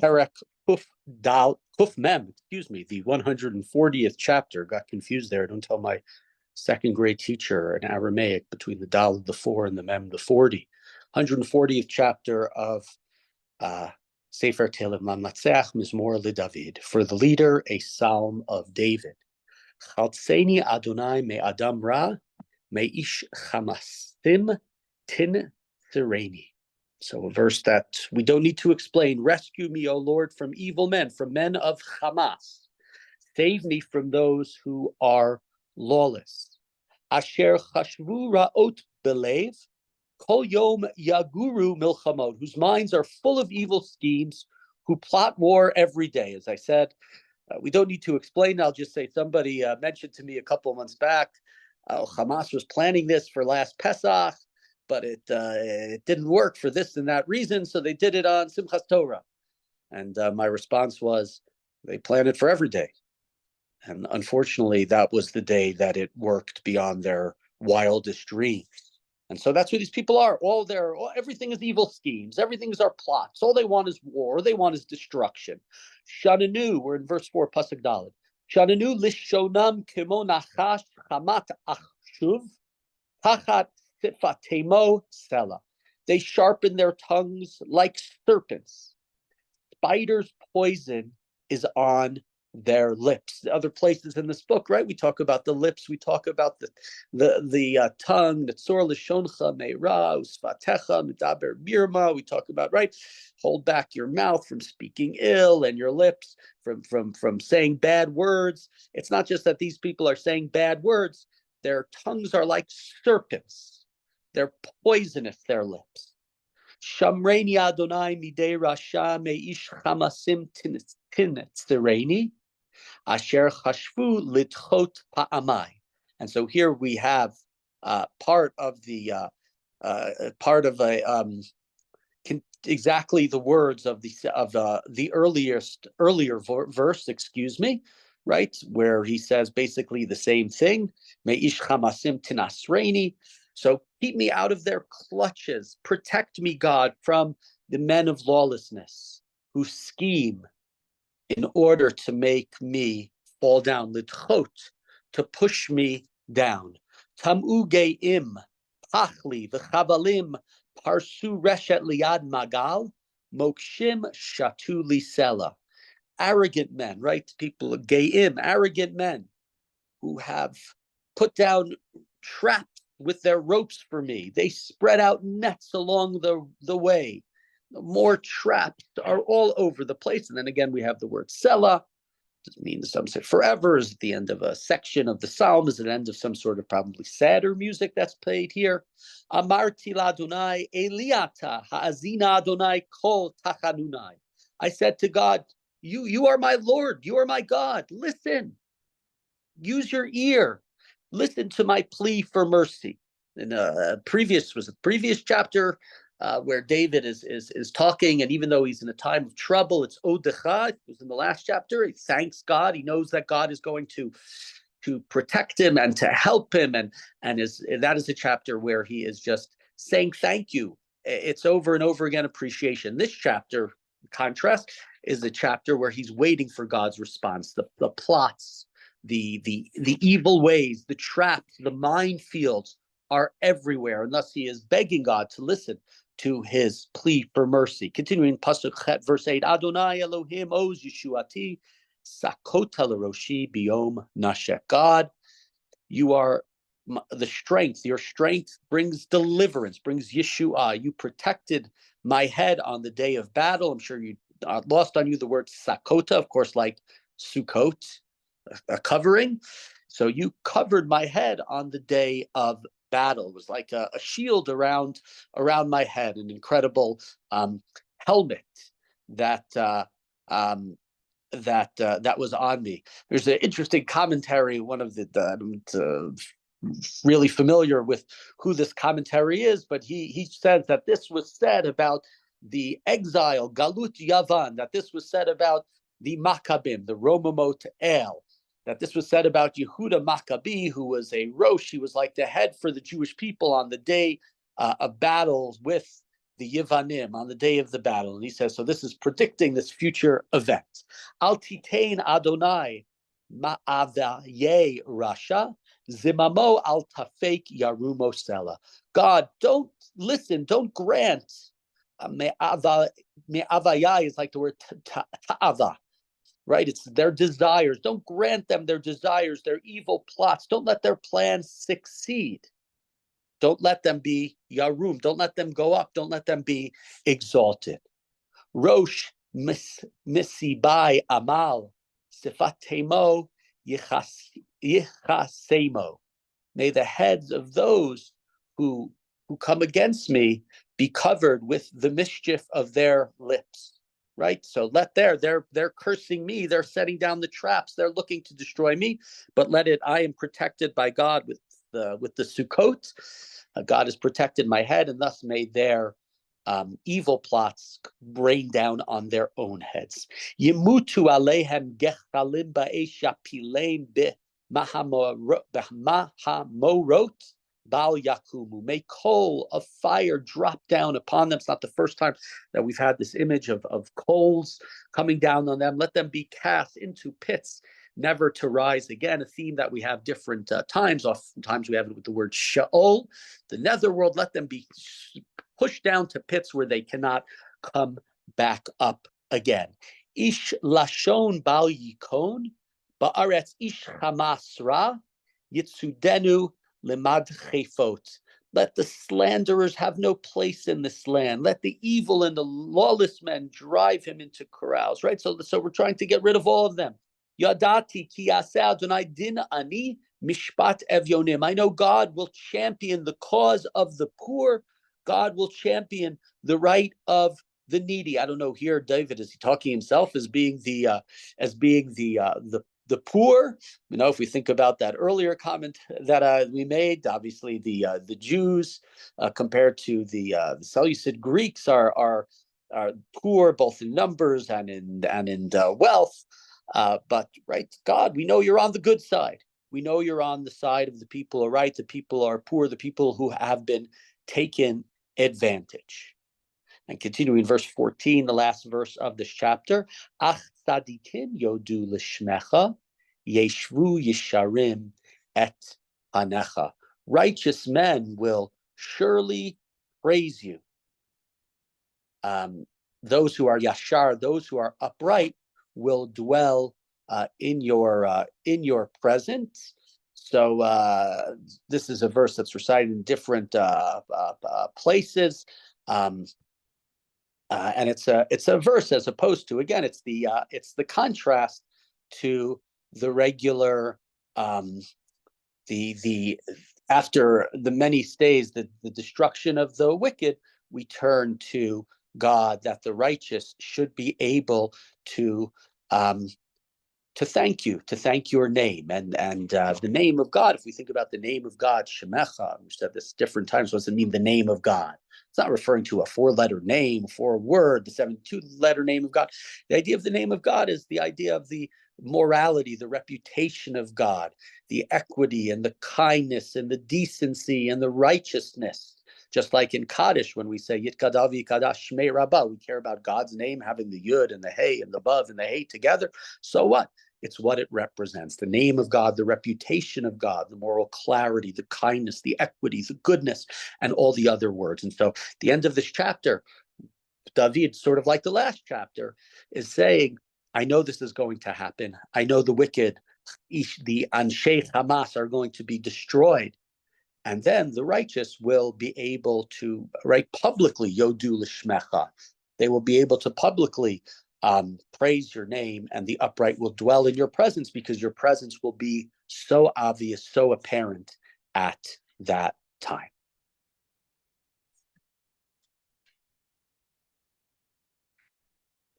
Perek Kuf Mem, the 140th chapter. Got confused there. Don't tell my second grade teacher in Aramaic between the Dal, the 4, and the Mem, the 40. 140th chapter of Sefer Tehillim, Lamlatzeach Mizmor LeDavid, for the leader, a psalm of David. Chaltzeni Adonai me Adam Ra, me Ish Chamastim Tin Sireni. So a verse that we don't need to explain. Rescue me, O Lord, from evil men, from men of Hamas. Save me from those who are lawless. Asher chashvu ra'ot belev, kol yom yaguru milchamot, whose minds are full of evil schemes, who plot war every day. As I said, we don't need to explain. I'll just say somebody mentioned to me a couple of months back, Hamas was planning this for last Pesach, but it didn't work for this and that reason, so they did it on Simchas Torah. And my response was, they plan it for every day. And unfortunately, that was the day that it worked beyond their wildest dreams. And so that's who these people are. Everything is evil schemes. Everything is our plots. All they want is war. All they want is destruction. Shananu, we're in verse 4, Pasuk Daled. Shananu lishonam kimo nachash chamat achshuv tachat sifatemo sela. They sharpen their tongues like serpents. Spiders' poison is on their lips. The other places in this book, right? We talk about the lips. We talk about the tongue. Netzor lishoncha meira usfatecha medaber birma. We talk about, right? Hold back your mouth from speaking ill, and your lips from saying bad words. It's not just that these people are saying bad words. Their tongues are like serpents. They're poisonous, their lips. Shamreini Adonai midei rasha meish chamasim tinitzireni. Asher chashvu litchot pa'amai. And so here we have exactly the words of the earlier verse, right, where he says basically the same thing. Meish chamasim tinasreini. So keep me out of their clutches. Protect me, God, from the men of lawlessness who scheme in order to make me fall down, litchot, to push me down. Tamu geim, pachli, v'chavalim, parsu reshet liad magal, mokshim shatu lisela. Arrogant men, right? People, geim, arrogant men who have put down traps with their ropes for me. They spread out nets along the way. More traps are all over the place. And then again, we have the word Selah. Doesn't mean, some say forever, is at the end of a section of the psalm, is at the end of some sort of probably sadder music that's played here. Amarti l'Adonai Eliata ha'azina Adonai kol tachanunai. I said to God, you are my Lord, you are my God. Listen, use your ear. Listen to my plea for mercy. In the previous chapter, where David is talking, and even though he's in a time of trouble, it's Odecha. It was in the last chapter. He thanks God. He knows that God is going to protect him and to help him, and that is a chapter where he is just saying thank you. It's over and over again appreciation. This chapter, in contrast, is the chapter where he's waiting for God's response. The plots, the evil ways, the traps, the minefields are everywhere, and thus he is begging God to listen to his plea for mercy. Continuing, Pasuk Chet, verse 8, Adonai Elohim oz Yeshuati, sakota l'roshi biyom nashek. God, you are the strength. Your strength brings deliverance, brings Yeshua. You protected my head on the day of battle. I'm sure you lost on you the word sakota, of course, like Sukkot, a covering. So you covered my head on the day of battle. It was like a shield around my head, an incredible helmet that was on me. There's an interesting commentary. One of I'm really familiar with who this commentary is, but he says that this was said about the exile, Galut Yavan, that this was said about the Maccabim, the Romamot El, that this was said about Yehuda Maccabi, who was a Rosh. He was like the head for the Jewish people on the day of battles with the Yevanim on the day of the battle. And he says, so this is predicting this future event. Al titain Adonai ma'avaye rasha zimamo al tafek yarumo sela. God, don't listen, don't grant. Me'avaya is like the word ta'ava, right? It's their desires. Don't grant them their desires, their evil plots. Don't let their plans succeed. Don't let them be yarum. Don't let them go up. Don't let them be exalted. Rosh misibai amal sifatemo yichasemo. May the heads of those who come against me be covered with the mischief of their lips. Right? So they're cursing me, they're setting down the traps, they're looking to destroy me, but I am protected by God with the Sukkot. God has protected my head, and thus may their evil plots rain down on their own heads. Yimutu aleihem gechalim ba'esha pileim mahamorot Bal Yakumu. May coal of fire drop down upon them. It's not the first time that we've had this image of coals coming down on them. Let them be cast into pits, never to rise again. A theme that we have different times. Oftentimes we have it with the word Sheol, the netherworld. Let them be pushed down to pits where they cannot come back up again. Ish lashon bal yikon, ba'aretz ish hamasra, yitzudenu lemad chefot. Let the slanderers have no place in this land. Let the evil and the lawless men drive him into corrals. Right. So we're trying to get rid of all of them. Yadati ki yaseh Adonai din ani mishpat evyonim. I know God will champion the cause of the poor. God will champion the right of the needy. I don't know. Here, David, is he talking himself as being the poor? You know, if we think about that earlier comment that we made, obviously the Jews compared to the Seleucid Greeks are poor both in numbers and in wealth. But right, God, we know you're on the good side. We know you're on the side of the people who are right. The people are poor. The people who have been taken advantage. And continuing verse 14, the last verse of this chapter, Ach tzadikim yodu l'shmecha, yeshvu yesharim et panecha. Righteous men will surely praise you. Those who are yashar, those who are upright, will dwell in your presence. So this is a verse that's recited in different places. And it's a verse as opposed to, again, it's the contrast to the regular the after the many stays, the destruction of the wicked, we turn to God, that the righteous should be able to thank you, to thank your name, and the name of God. If we think about the name of God, Shemecha, we've said this different times. What does it mean, the name of God? It's not referring to a 4-letter name, 4-word, the 72-letter name of God. The idea of the name of God is the idea of the morality, the reputation of God, the equity and the kindness and the decency and the righteousness. Just like in Kaddish, when we say Yitkadav Yikadash Shmei Rabbah, we care about God's name, having the Yud and the Hey and the Vav and the Hey together. So what? It's what it represents. The name of God, the reputation of God, the moral clarity, the kindness, the equity, the goodness, and all the other words. And so the end of this chapter, David, sort of like the last chapter, is saying, I know this is going to happen. I know the wicked, the Anshei Hamas, are going to be destroyed. And then the righteous will be able to write publicly, Yodu L'Shmecha. They will be able to publicly praise your name, and the upright will dwell in your presence, because your presence will be so obvious, so apparent at that time.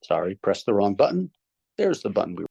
Sorry, press the wrong button. There's the button we